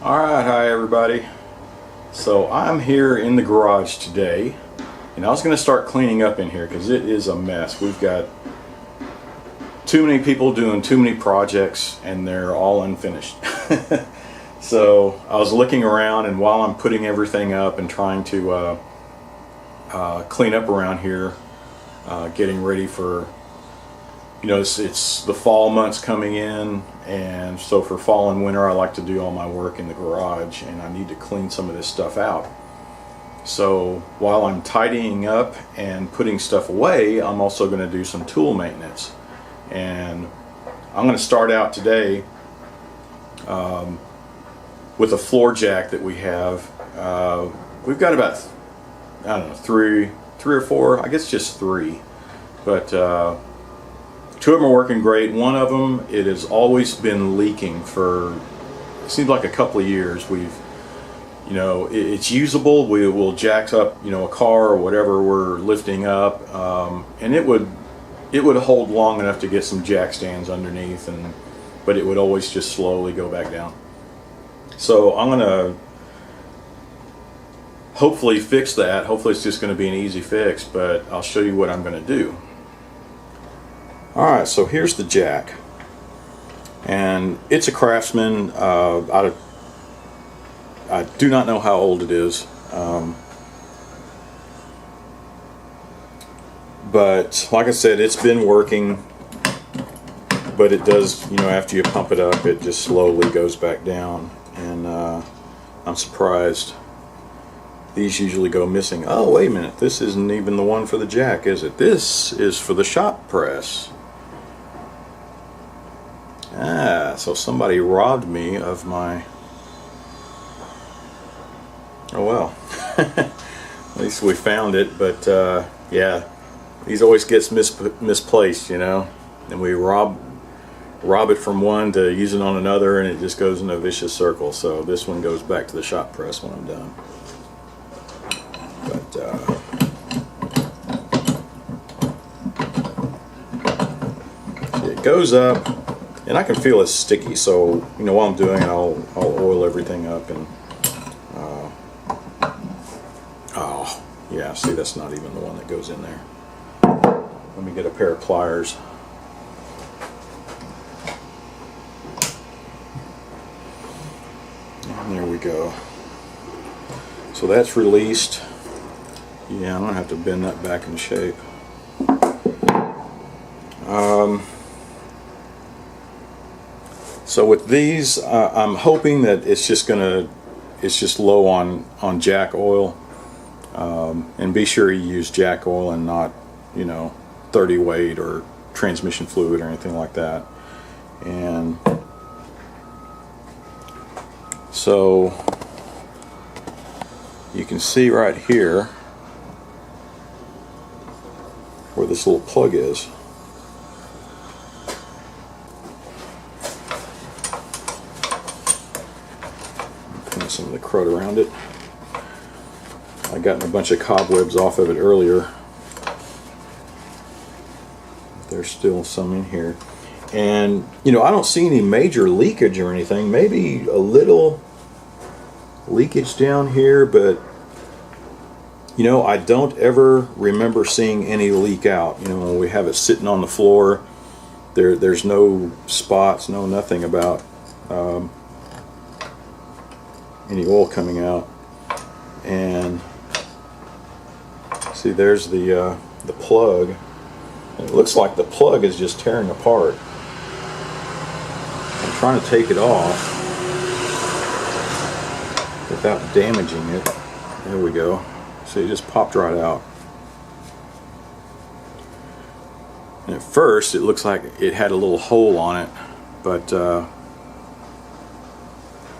Alright, hi everybody. So I'm here in the garage today, and I was going to start cleaning up in here because it is a mess. We've got too many people doing too many projects and they're all unfinished. So I was looking around, and while I'm putting everything up and trying to clean up around here, getting ready for, you know, it's the fall months coming in, and so for fall and winter I like to do all my work in the garage, and I need to clean some of this stuff out. So while I'm tidying up and putting stuff away, I'm also going to do some tool maintenance. And I'm going to start out today with a floor jack that we have. We've got about, I don't know, three or four, I guess just three, but two of them are working great. One of them, it has always been leaking for, it seems like a couple of years. We've, you know, it's usable. We will jack up, you know, a car or whatever we're lifting up, and it would hold long enough to get some jack stands underneath, but it would always just slowly go back down. So I'm gonna hopefully fix that. Hopefully it's just going to be an easy fix, but I'll show you what I'm going to do. Alright, so here's the jack, and it's a Craftsman. I do not know how old it is, but like I said, it's been working, but it does, you know, after you pump it up, it just slowly goes back down, and I'm surprised. These usually go missing. Oh, wait a minute, this isn't even the one for the jack, is it? This is for the shop press. Ah, so somebody robbed me of my... Oh well. At least we found it, but yeah, these always gets misplaced, you know, and we rob it from one to use it on another, and it just goes in a vicious circle. So this one goes back to the shop press when I'm done. But see, it goes up, and I can feel it's sticky. So, you know, while I'm doing it, I'll oil everything up, and oh yeah, see, that's not even the one that goes in there. Let me get a pair of pliers. And there we go. So that's released. Yeah, I'm going to have to bend that back in shape. So with these, I'm hoping that it's just low on jack oil. And be sure you use jack oil and not, you know, 30 weight or transmission fluid or anything like that. And so you can see right here where this little plug is. Putting some of the crud around it. I got a bunch of cobwebs off of it earlier. There's still some in here. And, you know, I don't see any major leakage or anything. Maybe a little leakage down here, but you know, I don't ever remember seeing any leak out. You know, when we have it sitting on the floor, there's no spots, nothing about any oil coming out. And see, there's the plug. And it looks like the plug is just tearing apart. I'm trying to take it off without damaging it. There we go. See, it just popped right out. And at first it looks like it had a little hole on it, but I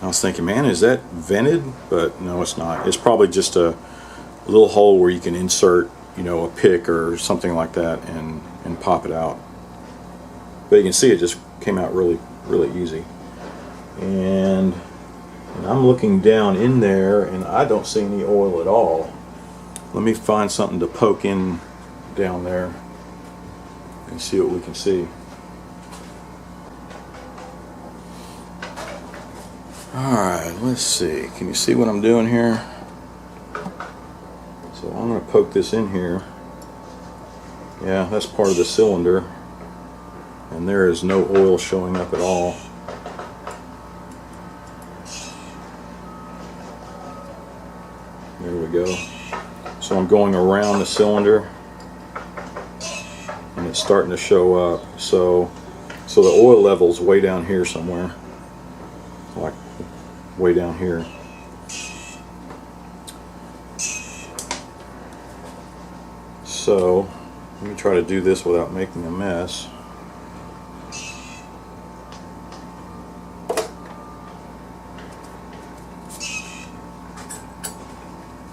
was thinking, man, is that vented? But no, it's not. It's probably just a little hole where you can insert, you know, a pick or something like that and pop it out. But you can see it just came out really easy. And I'm looking down in there, and I don't see any oil at all. Let me find something to poke in down there and see what we can see. Alright, let's see. Can you see what I'm doing here? So I'm going to poke this in here. Yeah, that's part of the cylinder. And there is no oil showing up at all. There we go. So I'm going around the cylinder and it's starting to show up. So the oil level's way down here somewhere. Like way down here. So let me try to do this without making a mess.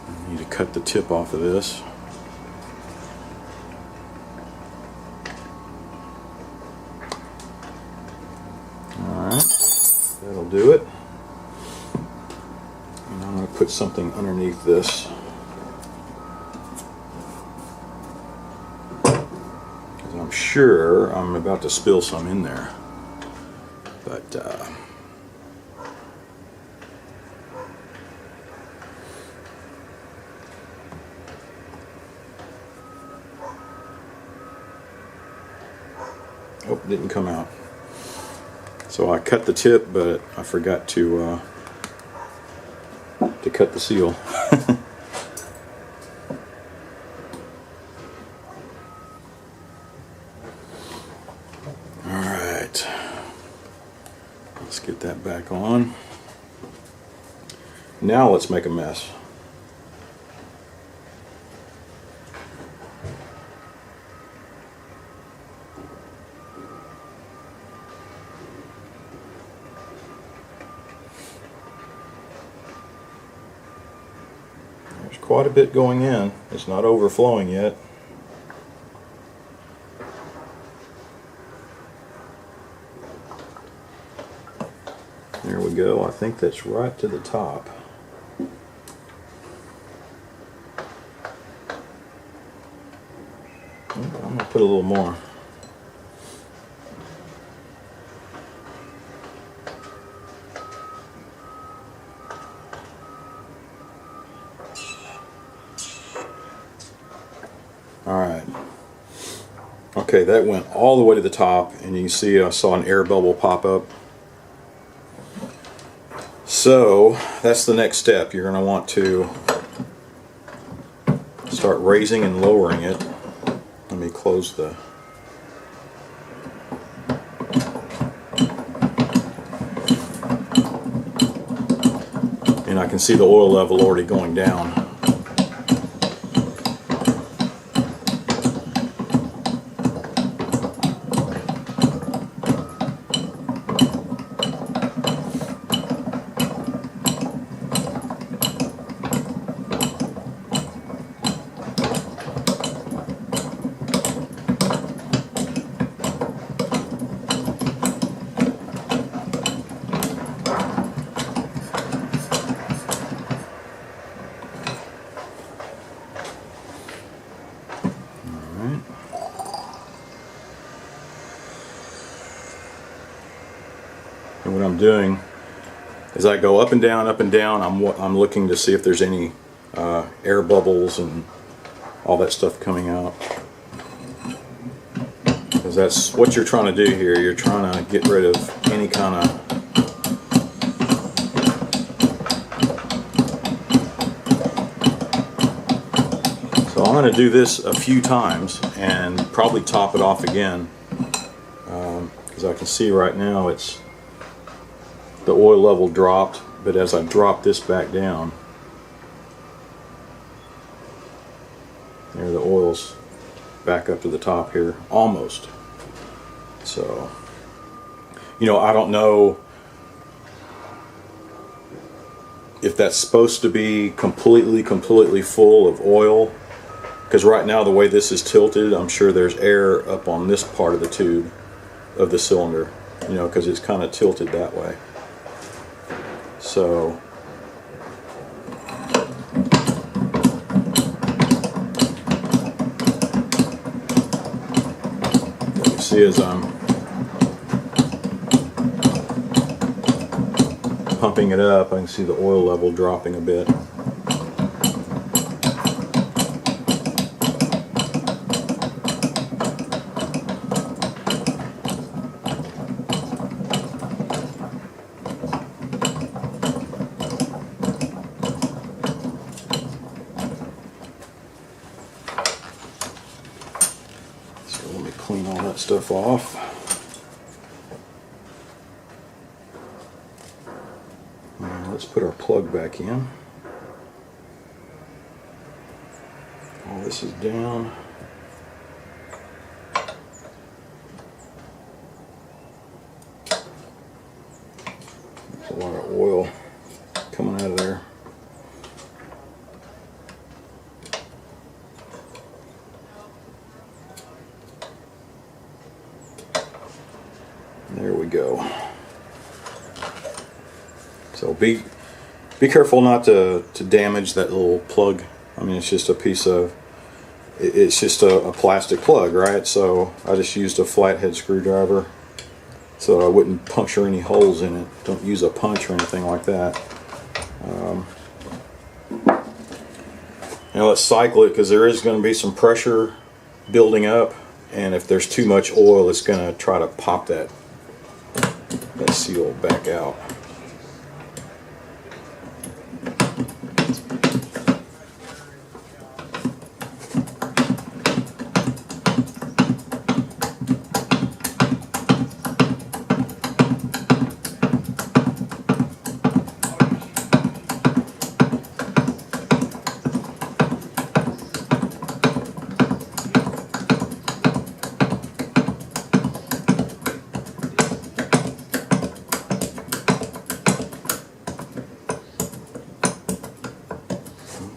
I need to cut the tip off of this. Alright, that'll do it. And I'm going to put something underneath this. I'm sure I'm about to spill some in there, but oh, it didn't come out. So I cut the tip, but I forgot to cut the seal. Let's get that back on. Now let's make a mess. There's quite a bit going in. It's not overflowing yet. There we go. I think that's right to the top. I'm going to put a little more. Alright. Okay, that went all the way to the top, and you can see I saw an air bubble pop up. So that's the next step. You're going to want to start raising and lowering it. Let me close the... And I can see the oil level already going down. And what I'm doing is I go up and down, I'm looking to see if there's any air bubbles and all that stuff coming out. Because that's what you're trying to do here. You're trying to get rid of any kind of So I'm going to do this a few times and probably top it off again. Because I can see right now it's the oil level dropped, but as I drop this back down, there the oil's back up to the top here, almost. So, you know, I don't know if that's supposed to be completely full of oil, because right now the way this is tilted, I'm sure there's air up on this part of the tube of the cylinder, you know, because it's kind of tilted that way. So you see as I'm pumping it up, I can see the oil level dropping a bit. So let me clean all that stuff off. Let's put our plug back in. All this is down. There's a lot of oil coming out of there. There we go. So be careful not to damage that little plug. I mean, it's just a piece of, it's just a plastic plug, right? So I just used a flathead screwdriver so I wouldn't puncture any holes in it. Don't use a punch or anything like that. Now let's cycle it, because there is going to be some pressure building up, and if there's too much oil, it's going to try to pop that seal back out.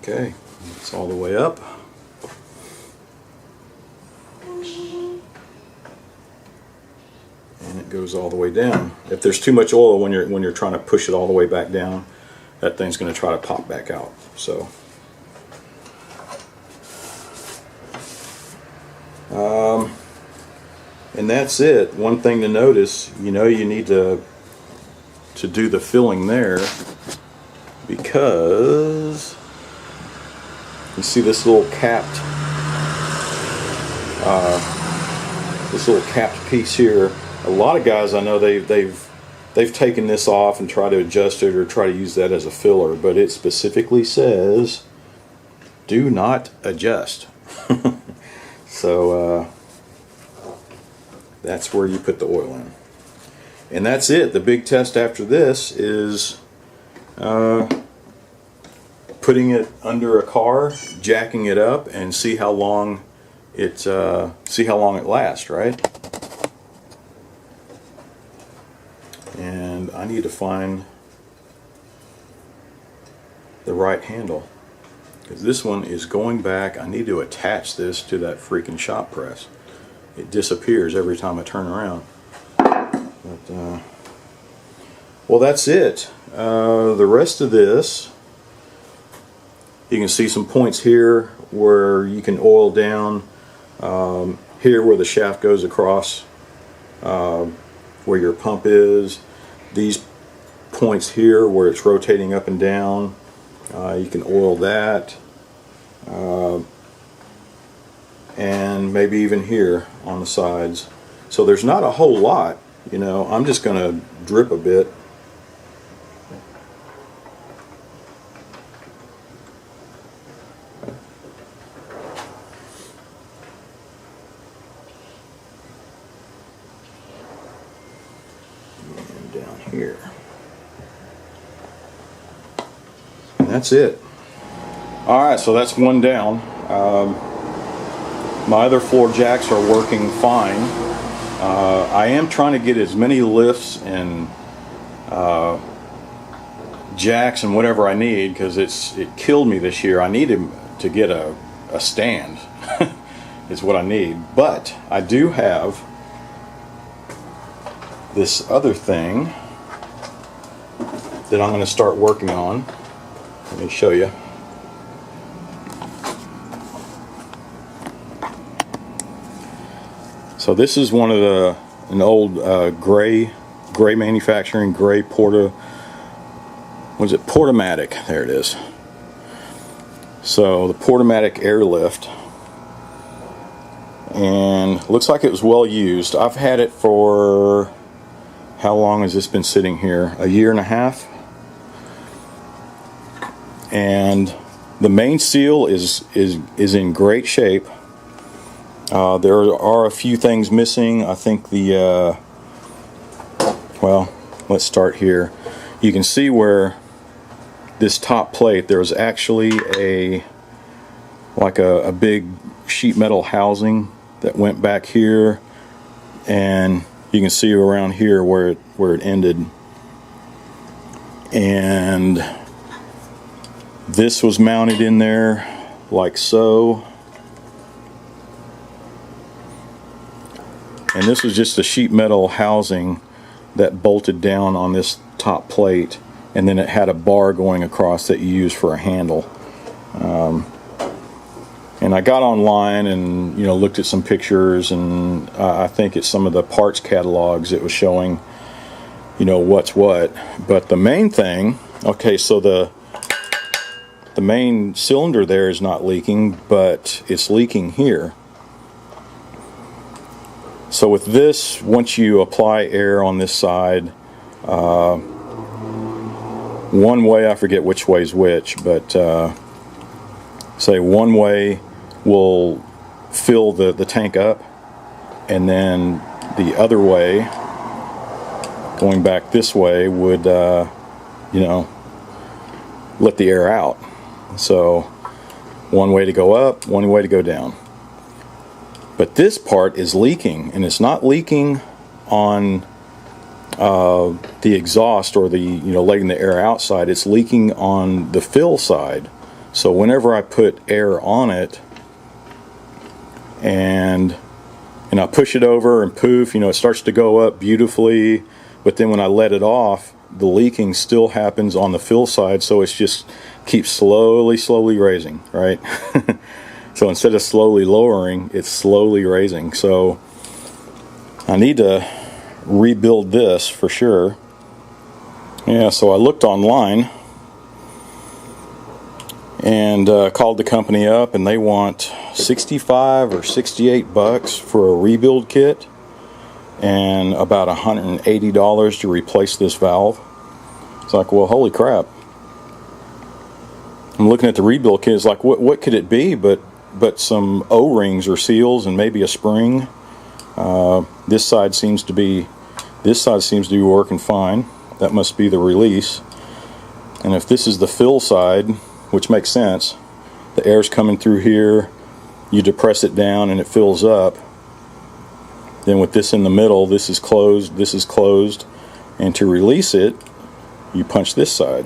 Okay, it's all the way up. And it goes all the way down. If there's too much oil when you're trying to push it all the way back down, that thing's going to try to pop back out. So and that's it. One thing to notice, you need to do the filling there, because you see this little capped piece here. A lot of guys I know they've taken this off and try to adjust it or try to use that as a filler, but it specifically says do not adjust. So that's where you put the oil in, and that's it. The big test after this is putting it under a car, jacking it up, and see how long it lasts, right? And I need to find the right handle, because this one is going back. I need to attach this to that freaking shop press. It disappears every time I turn around. But well, that's it. The rest of this, you can see some points here where you can oil down, here where the shaft goes across, where your pump is. These points here where it's rotating up and down, you can oil that, and maybe even here on the sides. So there's not a whole lot, I'm just going to drip a bit. Down here. And that's it. Alright, so that's one down. My other floor jacks are working fine. I am trying to get as many lifts and jacks and whatever I need, because it killed me this year. I needed to get a stand is what I need. But I do have this other thing that I'm going to start working on. Let me show you. So this is one of an old Gray manufacturing, Gray Portamatic was it Portamatic? There it is. So the Portamatic Air Lift, and looks like it was well used. I've had it for, how long has this been sitting here? A year and a half. And the main seal is in great shape. There are a few things missing. I think the well, let's start here. You can see where this top plate, there was actually a big sheet metal housing that went back here, and you can see around here where it ended. And this was mounted in there like so. And this was just a sheet metal housing that bolted down on this top plate, and then it had a bar going across that you use for a handle. And I got online and looked at some pictures, and I think it's some of the parts catalogs it was showing what's what. But the main thing, okay, so the main cylinder there is not leaking, but it's leaking here. So with this, once you apply air on this side, one way, I forget which way's which, but say one way will fill the tank up, and then the other way, going back this way, would let the air out. So one way to go up, one way to go down. But this part is leaking, and it's not leaking on the exhaust or the letting the air outside. It's leaking on the fill side. So whenever I put air on it and I push it over, and poof, it starts to go up beautifully. But then when I let it off, the leaking still happens on the fill side. So it's just keeps slowly raising, right? So instead of slowly lowering, it's slowly raising. So I need to rebuild this for sure. Yeah, so I looked online and called the company up, and they want $65 or $68 for a rebuild kit and about $180 to replace this valve. It's like, well, holy crap. I'm looking at the rebuild kit. It's like, what could it be but some O-rings or seals and maybe a spring. This side seems to be working fine. That must be the release. And if this is the fill side, which makes sense, the air's coming through here, you depress it down and it fills up. Then with this in the middle, this is closed, and to release it, you punch this side,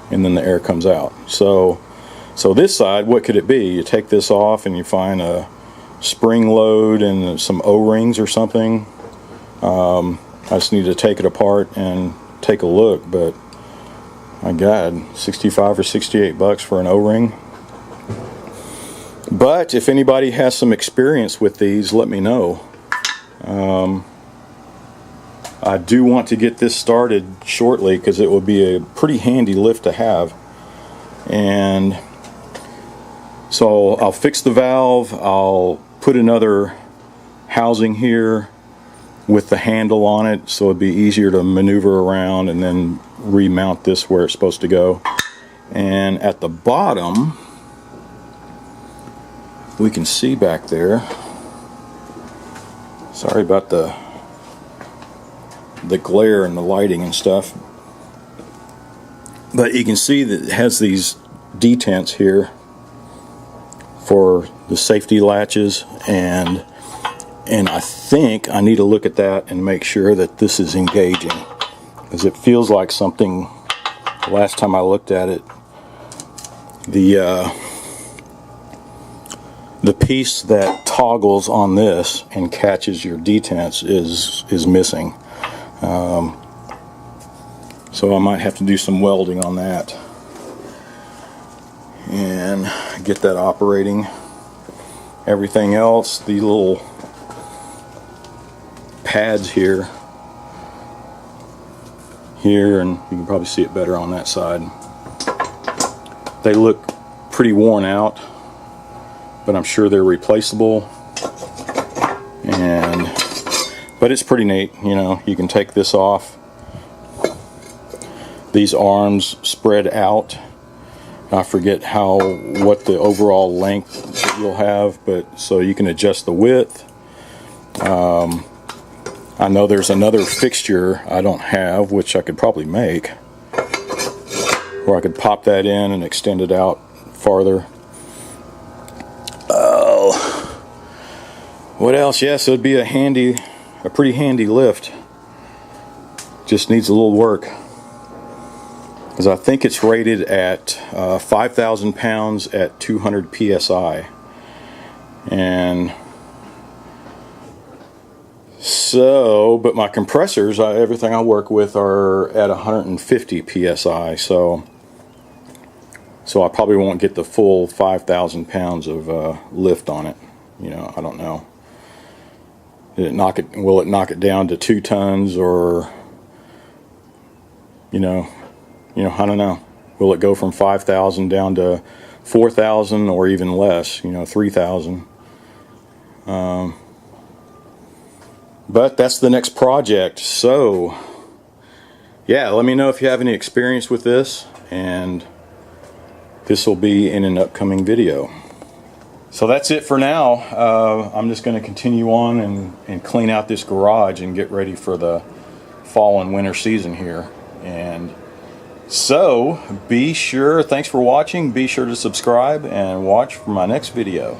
and then the air comes out. So this side, what could it be? You take this off and you find a spring load and some O-rings or something. I just need to take it apart and take a look, but my God, $65 or $68 for an O-ring. But if anybody has some experience with these, let me know. I do want to get this started shortly because it would be a pretty handy lift to have. And so I'll fix the valve, I'll put another housing here with the handle on it so it'd be easier to maneuver around, and then remount this where it's supposed to go. And at the bottom, we can see back there, sorry about the glare and the lighting and stuff, but you can see that it has these detents here for the safety latches, and I think I need to look at that and make sure that this is engaging, because it feels like something, the last time I looked at it, the piece that toggles on this and catches your detents is missing. So I might have to do some welding on that and get that operating. Everything else, the little pads here, here, and you can probably see it better on that side. They look pretty worn out, but I'm sure they're replaceable. But it's pretty neat, you know. You can take this off. These arms spread out. I forget what the overall length that you'll have, but so you can adjust the width. I know there's another fixture I don't have, which I could probably make, where I could pop that in and extend it out farther. Oh, what else? Yes, it would be a pretty handy lift. Just needs a little work, because I think it's rated at 5,000 pounds at 200 psi, and so, but my compressors, everything I work with, are at 150 psi, so I probably won't get the full 5,000 pounds of lift on it. You know, I don't know. Will it knock it down to 2 tons, or you know, I don't know. Will it go from 5,000 down to 4,000, or even less? You know, 3,000. But that's the next project. So yeah, let me know if you have any experience with this, and this will be in an upcoming video. So that's it for now. I'm just going to continue on and clean out this garage and get ready for the fall and winter season here. And so thanks for watching. Be sure to subscribe and watch for my next video.